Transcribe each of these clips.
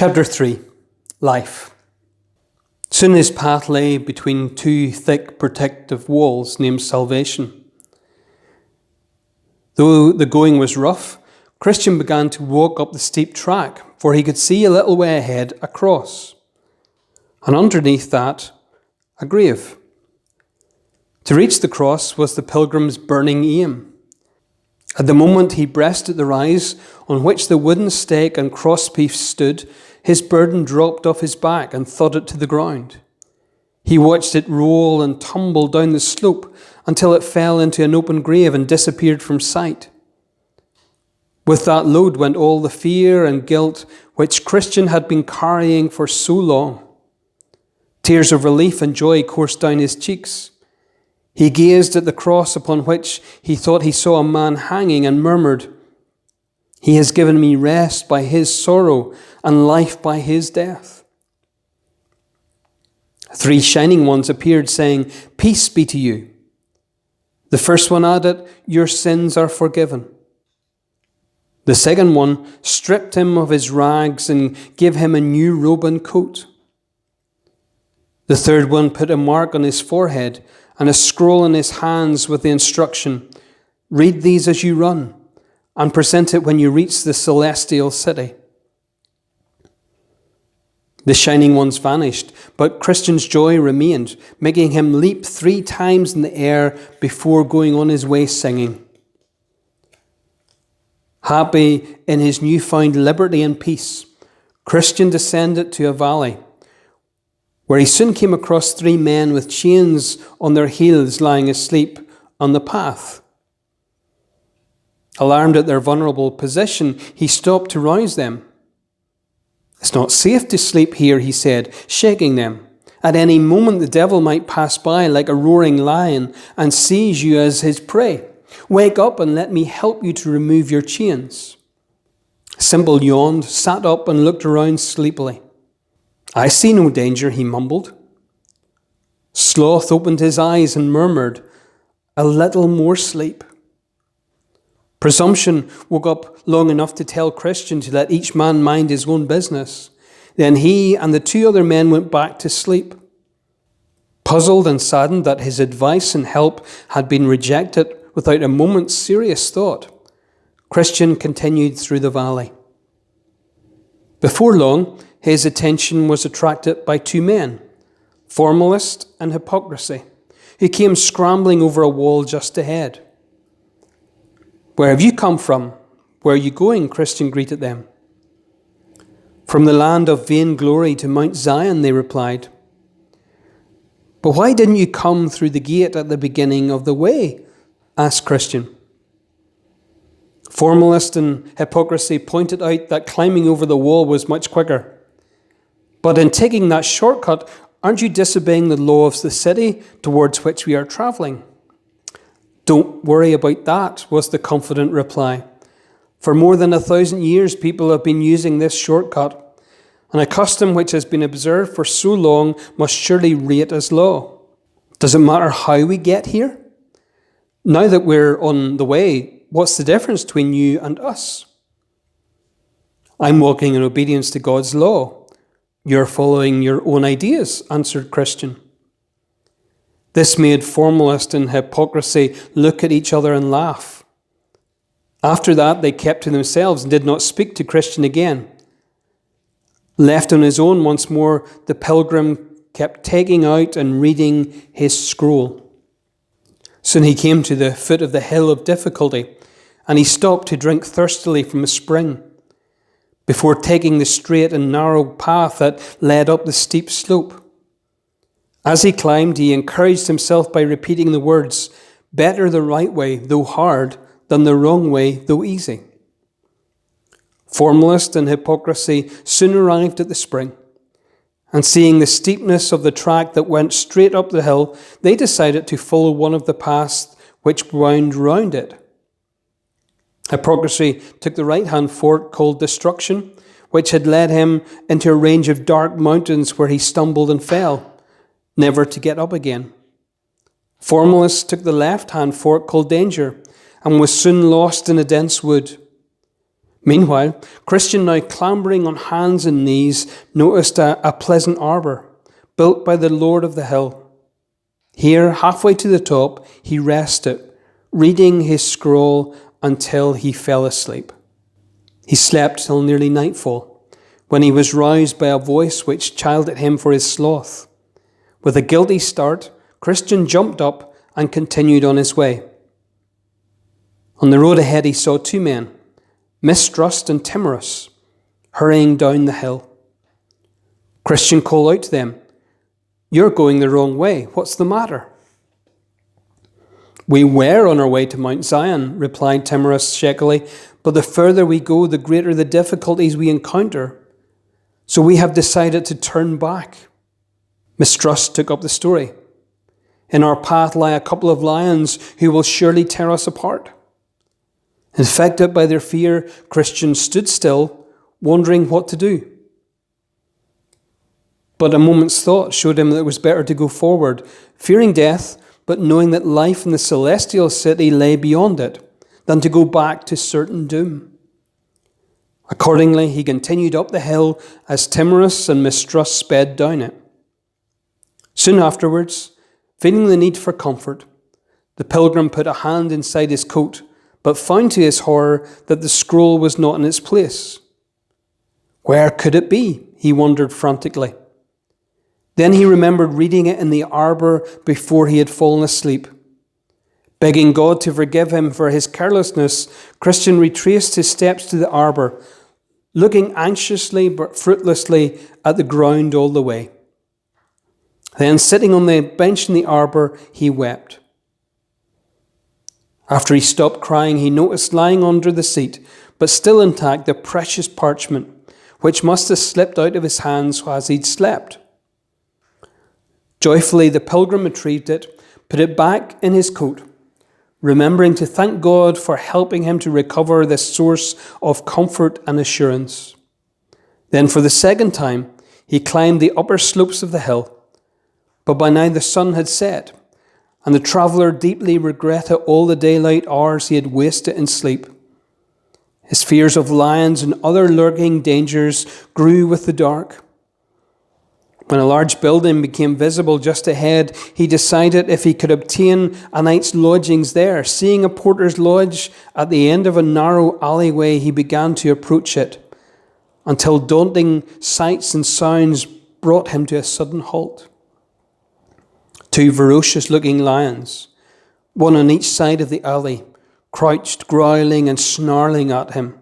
Chapter 3. Life. Soon his path lay between two thick protective walls named salvation. Though the going was rough, Christian began to walk up the steep track, for he could see a little way ahead a cross, and underneath that, a grave. To reach the cross was the pilgrim's burning aim. At the moment he breasted the rise on which the wooden stake and crosspiece stood, his burden dropped off his back and thudded to the ground. He watched it roll and tumble down the slope until it fell into an open grave and disappeared from sight. With that load went all the fear and guilt which Christian had been carrying for so long. Tears of relief and joy coursed down his cheeks. He gazed at the cross upon which he thought he saw a man hanging and murmured, "He has given me rest by his sorrow and life by his death." 3 shining ones appeared, saying, "Peace be to you." The first one added, "Your sins are forgiven." The second one stripped him of his rags and gave him a new robe and coat. The third one put a mark on his forehead and a scroll in his hands with the instruction, "Read these as you run, and present it when you reach the celestial city." The shining ones vanished, but Christian's joy remained, making him leap 3 times in the air before going on his way singing. Happy in his newfound liberty and peace, Christian descended to a valley, where he soon came across 3 men with chains on their heels lying asleep on the path. Alarmed at their vulnerable position, he stopped to rouse them. "It's not safe to sleep here," he said, shaking them. "At any moment the devil might pass by like a roaring lion and seize you as his prey. Wake up and let me help you to remove your chains." Symbol yawned, sat up and looked around sleepily. "I see no danger," he mumbled. Sloth opened his eyes and murmured, "A little more sleep." Presumption woke up long enough to tell Christian to let each man mind his own business. Then he and the 2 other men went back to sleep. Puzzled and saddened that his advice and help had been rejected without a moment's serious thought, Christian continued through the valley. Before long, his attention was attracted by 2 men, Formalist and Hypocrisy, who came scrambling over a wall just ahead. "Where have you come from? Where are you going?" Christian greeted them. "From the land of vainglory to Mount Zion," they replied. "But why didn't you come through the gate at the beginning of the way?" asked Christian. Formalist and Hypocrisy pointed out that climbing over the wall was much quicker. "But in taking that shortcut, aren't you disobeying the law of the city towards which we are traveling?" "Don't worry about that," was the confident reply. "For more than 1,000 years, people have been using this shortcut, and a custom which has been observed for so long must surely rate as law. Does it matter how we get here? Now that we're on the way, what's the difference between you and us?" "I'm walking in obedience to God's law. You're following your own ideas," answered Christian. This made Formalist and Hypocrisy look at each other and laugh. After that, they kept to themselves and did not speak to Christian again. Left on his own once more, the pilgrim kept taking out and reading his scroll. Soon he came to the foot of the hill of difficulty, and he stopped to drink thirstily from a spring, before taking the straight and narrow path that led up the steep slope. As he climbed, he encouraged himself by repeating the words, "Better the right way, though hard, than the wrong way, though easy." Formalist and Hypocrisy soon arrived at the spring, and seeing the steepness of the track that went straight up the hill, they decided to follow one of the paths which wound round it. Hypocrisy took the right-hand fork called Destruction, which had led him into a range of dark mountains where he stumbled and fell, never to get up again. Formalist took the left-hand fork called Danger and was soon lost in a dense wood. Meanwhile, Christian, now clambering on hands and knees, noticed a pleasant arbour built by the Lord of the hill. Here, halfway to the top, he rested, reading his scroll until he fell asleep. He slept till nearly nightfall, when he was roused by a voice which chided him for his sloth. With a guilty start, Christian jumped up and continued on his way. On the road ahead he saw two men, Mistrust and Timorous, hurrying down the hill. Christian called out to them, "You're going the wrong way. What's the matter?" "We were on our way to Mount Zion," replied Timorous shakily, "but the further we go, the greater the difficulties we encounter. So we have decided to turn back." Mistrust took up the story. "In our path lie a couple of lions who will surely tear us apart." Infected by their fear, Christian stood still, wondering what to do. But a moment's thought showed him that it was better to go forward, fearing death, but knowing that life in the celestial city lay beyond it, than to go back to certain doom. Accordingly, he continued up the hill as Timorous and Mistrust sped down it. Soon afterwards, feeling the need for comfort, the pilgrim put a hand inside his coat, but found to his horror that the scroll was not in its place. Where could it be? He wondered frantically. Then he remembered reading it in the arbour before he had fallen asleep. Begging God to forgive him for his carelessness, Christian retraced his steps to the arbour, looking anxiously but fruitlessly at the ground all the way. Then, sitting on the bench in the arbour, he wept. After he stopped crying, he noticed lying under the seat, but still intact, the precious parchment, which must have slipped out of his hands as he'd slept. Joyfully, the pilgrim retrieved it, put it back in his coat, remembering to thank God for helping him to recover this source of comfort and assurance. Then, for the second time, he climbed the upper slopes of the hill, but by now the sun had set, and the traveller deeply regretted all the daylight hours he had wasted in sleep. His fears of lions and other lurking dangers grew with the dark. When a large building became visible just ahead, he decided if he could obtain a night's lodgings there. Seeing a porter's lodge at the end of a narrow alleyway, he began to approach it, until daunting sights and sounds brought him to a sudden halt. Two ferocious-looking lions, one on each side of the alley, crouched, growling and snarling at him.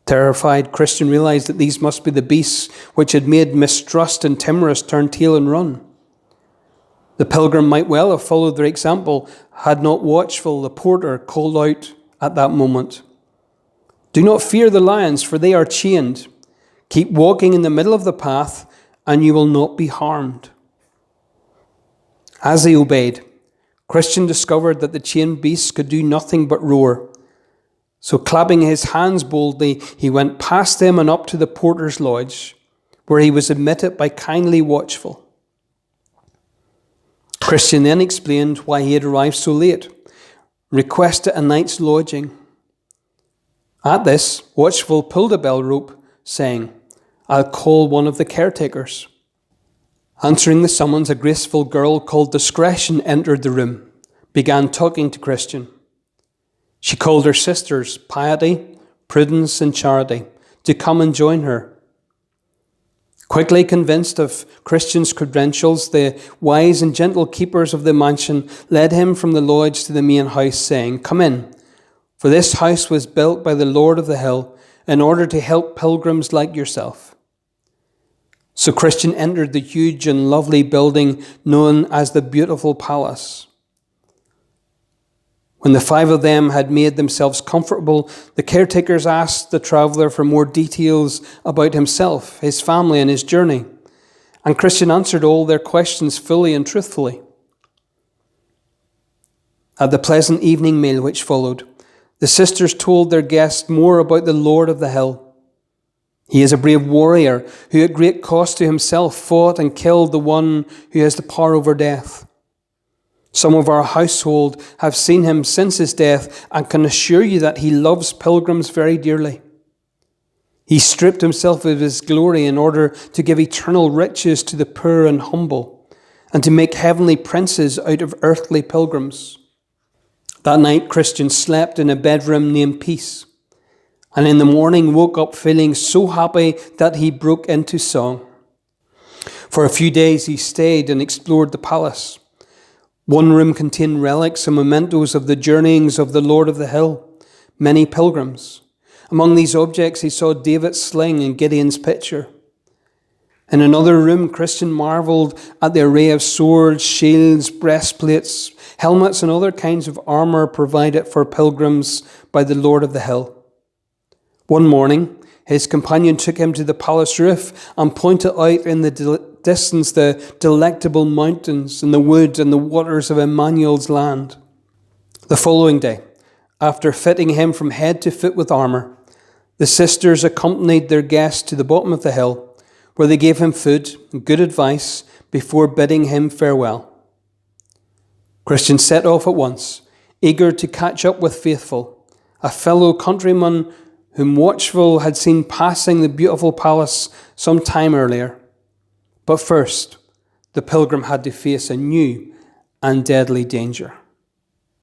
Terrified, Christian realized that these must be the beasts which had made Mistrust and Timorous turn tail and run. The pilgrim might well have followed their example had not Watchful, the porter, called out at that moment, "Do not fear the lions, for they are chained. Keep walking in the middle of the path, and you will not be harmed." As he obeyed, Christian discovered that the chained beasts could do nothing but roar. So clapping his hands boldly, he went past them and up to the porter's lodge, where he was admitted by kindly Watchful. Christian then explained why he had arrived so late, requested a night's lodging. At this, Watchful pulled a bell rope, saying, "I'll call one of the caretakers." Answering the summons, a graceful girl called Discretion entered the room, began talking to Christian. She called her sisters, Piety, Prudence, and Charity, to come and join her. Quickly convinced of Christian's credentials, the wise and gentle keepers of the mansion led him from the lodge to the main house, saying, "Come in, for this house was built by the Lord of the hill in order to help pilgrims like yourself." So Christian entered the huge and lovely building known as the Beautiful Palace. When the five of them had made themselves comfortable, the caretakers asked the traveller for more details about himself, his family, and his journey, and Christian answered all their questions fully and truthfully. At the pleasant evening meal which followed, the sisters told their guest more about the Lord of the Hill. He is a brave warrior who at great cost to himself fought and killed the one who has the power over death. Some of our household have seen him since his death and can assure you that he loves pilgrims very dearly. He stripped himself of his glory in order to give eternal riches to the poor and humble, and to make heavenly princes out of earthly pilgrims. That night, Christian slept in a bedroom named Peace, and in the morning woke up feeling so happy that he broke into song. For a few days he stayed and explored the palace. One room contained relics and mementos of the journeyings of the Lord of the Hill, many pilgrims. Among these objects he saw David's sling and Gideon's pitcher. In another room, Christian marvelled at the array of swords, shields, breastplates, helmets, and other kinds of armour provided for pilgrims by the Lord of the Hill. One morning, his companion took him to the palace roof and pointed out in the distance the delectable mountains and the wood and the waters of Emmanuel's land. The following day, after fitting him from head to foot with armour, the sisters accompanied their guest to the bottom of the hill, where they gave him food and good advice before bidding him farewell. Christian set off at once, eager to catch up with Faithful, a fellow countryman whom Watchful had seen passing the beautiful palace some time earlier. But first, the pilgrim had to face a new and deadly danger.